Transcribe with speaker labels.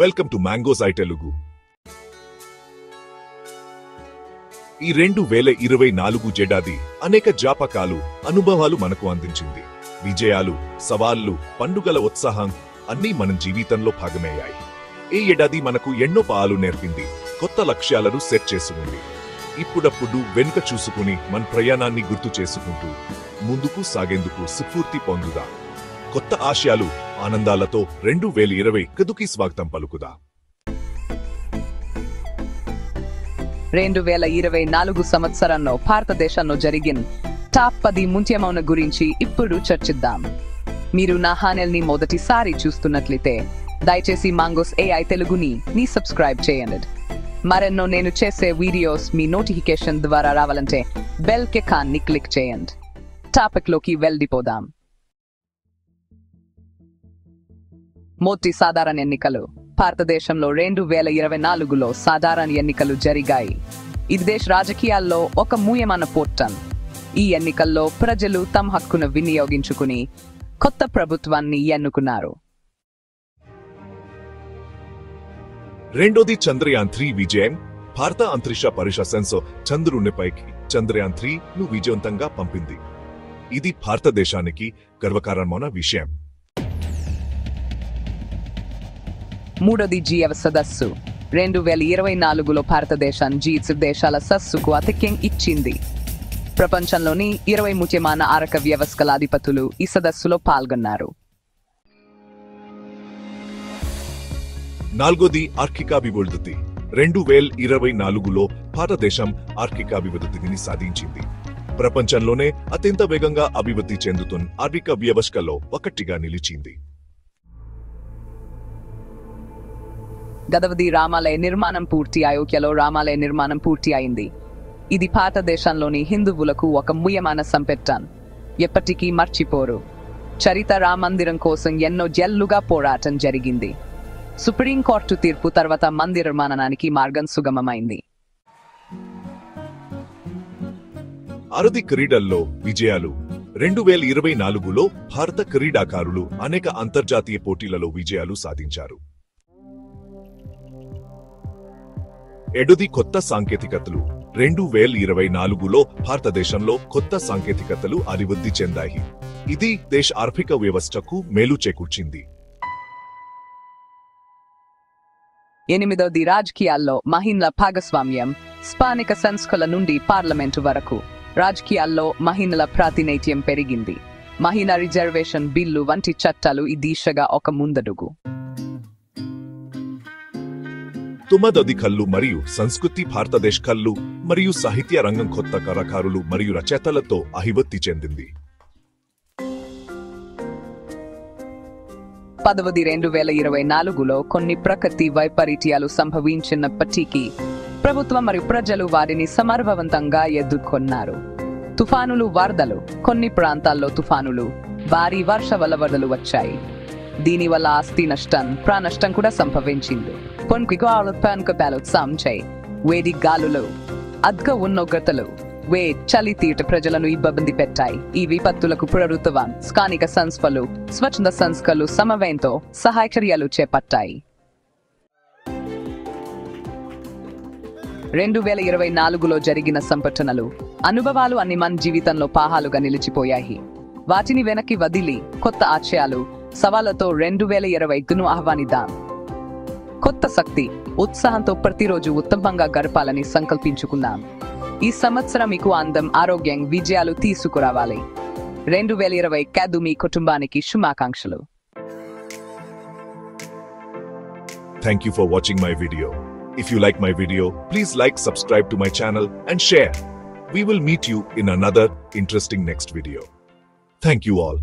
Speaker 1: Welcome to mangoes I Telugu. ఈ 2024 ఏడాది అనేక జ్ఞాపకాలు, అనుభవాలు మనకు అందించింది. విజయాలు, సవాళ్లు, పండుగల ఉత్సాహం అన్నీ మన జీవితంలో భాగమయ్యాయి. ఈ ఏడాది మనకు ఎన్నో పాలు నేర్పింది, కొత్త లక్ష్యాలను సెట్ చేసుకుంది. ఇప్పుడప్పుడు వెనుక చూసుకుని మన ప్రయాణాన్ని గుర్తు చేసుకుంటూ ముందుకు సాగేందుకు స్ఫూర్తి పొందుదా. కొత్త ఆశయాలు, ఆనందాలతో 2025కి స్వాగతం పలుకుదా.
Speaker 2: 2024 సంవత్సరంలో భారతదేశంలో జరిగిన టాప్ 10 ముఖ్యమైన గురించి ఇప్పుడు చర్చిద్దాం. మీరు నా ఛానల్ని మొదటిసారి చూస్తున్నట్లయితే దయచేసి మ్యాంగోస్ AI తెలుగుని సబ్స్క్రైబ్ చేయండి. మరెన్నో నేను చేసే వీడియోస్ మీ నోటిఫికేషన్ ద్వారా రావాలంటే బెల్ ఐకాన్ని క్లిక్ చేయండి. టాపిక్లోకి వెళ్ళిపోదాం. మొదటి సాధారణ ఎన్నికలు. భారతదేశంలో 2024లో సాధారణ ఎన్నికలు జరిగాయి. ఇది దేశ రాజకీయాల్లో ఒక ముఖ్యమైన పోర్టల్. ఈ ఎన్నికల్లో ప్రజలు తమ హక్కును వినియోగించుకుని కొత్త ప్రభుత్వాన్ని ఎన్నుకున్నారు.
Speaker 1: రెండోది చంద్రయాన్-3 విజయం. భారత అంతరిక్ష పరిషత్ సంస్థ చంద్రునిపైకి చంద్రయాన్-3ను విజయవంతంగా పంపింది. ఇది భారతదేశానికి గర్వకారణమైన విషయం.
Speaker 2: మూడోది G7 సదస్సు. 2024లో భారతదేశం G7 దేశాల సదస్సుకు ఆతిథ్యం ఇచ్చింది. ప్రపంచంలోని 20 ముఖ్యమైన ఆర్థిక వ్యవస్థల అధిపతులు ఈ సదస్సులో పాల్గొన్నారు.
Speaker 1: నాలుగోది ఆర్థికాభివృద్ధి. 2024లో భారతదేశం ఆర్థికాభివృద్ధిని సాధించింది. ప్రపంచంలోనే అత్యంత వేగంగా అభివృద్ధి చెందుతున్న ఆర్థిక వ్యవస్థలో ఒకటిగా నిలిచింది.
Speaker 2: గదవది రామాలయ నిర్మాణం పూర్తి. అయోధ్యలో రామాలయ నిర్మాణం పూర్తి అయింది. ఇది భారతదేశంలోని హిందువులకు ఒక ముఖ్యమైన సంపద. ఎప్పటికీ మర్చిపోరు. చరిత్ర రామ మందిరం కోసం ఎన్నో జల్లుగా పోరాటం జరిగింది. సుప్రీంకోర్టు తీర్పు తర్వాత మందిర నిర్మాణానికి మార్గం సుగమమైంది.
Speaker 1: ఆరుది క్రీడల్లో విజయాలు. 2024లో భారత క్రీడాకారులు అనేక అంతర్జాతీయ పోటీలలో విజయాలు సాధించారు. ఏడోది కొత్త సాంకేతికతలు. 2024లో భారతదేశంలో కొత్త సాంకేతికతలు అభివృద్ధి చెందాయి. ఇది దేశ ఆర్థిక వ్యవస్థకు మేలు చేకూర్చింది.
Speaker 2: ఎనిమిదోది రాజకీయాల్లో మహిళల భాగస్వామ్యం. స్థానిక సంస్థల నుండి పార్లమెంటు వరకు రాజకీయాల్లో మహిళల ప్రాతినిధ్యం పెరిగింది. మహిళా రిజర్వేషన్ బిల్లు వంటి చట్టాలు ఈ దిశగా ఒక ముందడుగు.
Speaker 1: తొమ్మిదోది కళలు మరియు సంస్కృతి. భారతదేశ కళలు మరియు సాహిత్య రంగం కొత్త కళాకారులు మరియు రచయితలతో అభివృద్ధి చెందింది.
Speaker 2: 10వది 2024లో కొన్ని ప్రకృతి వైపరీత్యాలు సంభవించినప్పటికీ ప్రభుత్వం మరియు ప్రజలు వారిని సమర్థవంతంగా ఎదుర్కొన్నారు. తుఫానులు, వరదలు. కొన్ని ప్రాంతాల్లో తుఫానులు, భారీ వర్షాల వరదలు వచ్చాయి. దీనివల్ల ఆస్తి నష్టం, ప్రాణనష్టం కూడా సంభవించింది. వేడి గాలులు, అధిక ఉష్ణోగ్రతలు, చలి తీవ్ర ప్రజలను ఇబ్బంది పెట్టాయి. ఈ విపత్తులకు ప్రభుత్వం, స్థానిక సంస్థలు, స్వచ్ఛంద సంస్థలు సమన్వయంతో సహాయ చర్యలు చేపట్టాయి. 2024లో జరిగిన సంఘటనలు, అనుభవాలు అన్ని మన జీవితంలో పాఠాలుగా నిలిచిపోయాయి. వాటిని వెనక్కి వదిలి కొత్త ఆశయాలు, సవాళ్లతో 2025ను ఆహ్వానిద్దాం. కొత్త శక్తి, ఉత్సాహంతో ప్రతిరోజు ఉత్తమంగా గడపాలని సంకల్పించుకున్నాం. ఈ సంవత్సరం మీకు అందం, ఆరోగ్యం, విజయాలు తీసుకురావాలి. 2025 మీ కుటుంబానికి శుభాకాంక్షలు.
Speaker 1: Thank you for watching my video. If you like my video, please like, subscribe to my channel and share. We will meet you in another interesting next video. Thank you all.